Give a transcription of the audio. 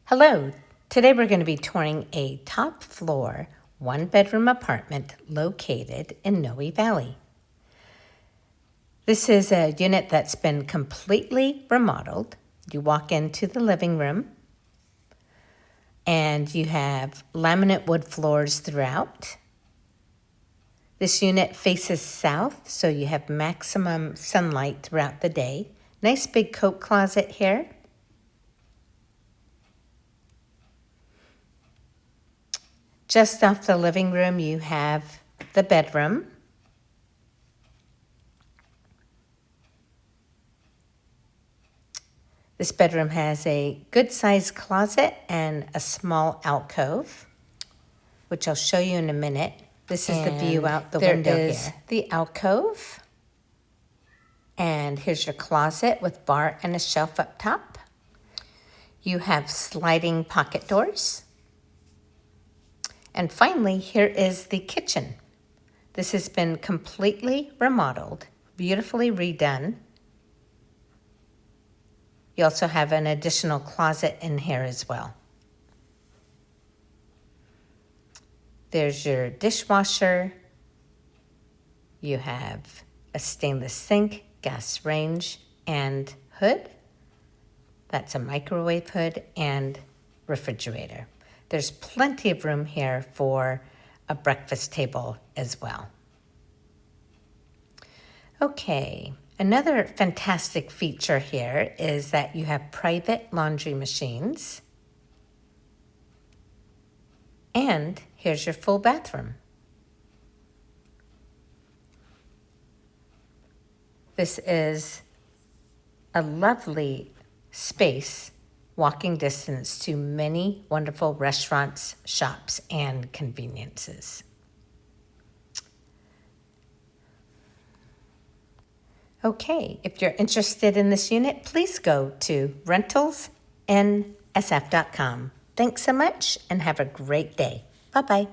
Hello, today we're going to be touring a top floor, one-bedroom apartment located in Noe Valley. This is a unit that's been completely remodeled. You walk into the living room and you have laminate wood floors throughout. This unit faces south, so you have maximum sunlight throughout the day. Nice big coat closet here. Just off the living room, you have the bedroom. This bedroom has a good-sized closet and a small alcove, which I'll show you in a minute. This is the view out the window here. There is the alcove. And here's your closet with bar and a shelf up top. You have sliding pocket doors. And finally, here is the kitchen. This has been completely remodeled, beautifully redone. You also have an additional closet in here as well. There's your dishwasher. You have a stainless sink, gas range, and hood. That's a microwave hood and refrigerator. There's plenty of room here for a breakfast table as well. Okay, another fantastic feature here is that you have private laundry machines. And here's your full bathroom. This is a lovely space, walking distance to many wonderful restaurants, shops, and conveniences. Okay, if you're interested in this unit, please go to rentalsnsf.com. Thanks so much and have a great day. Bye-bye.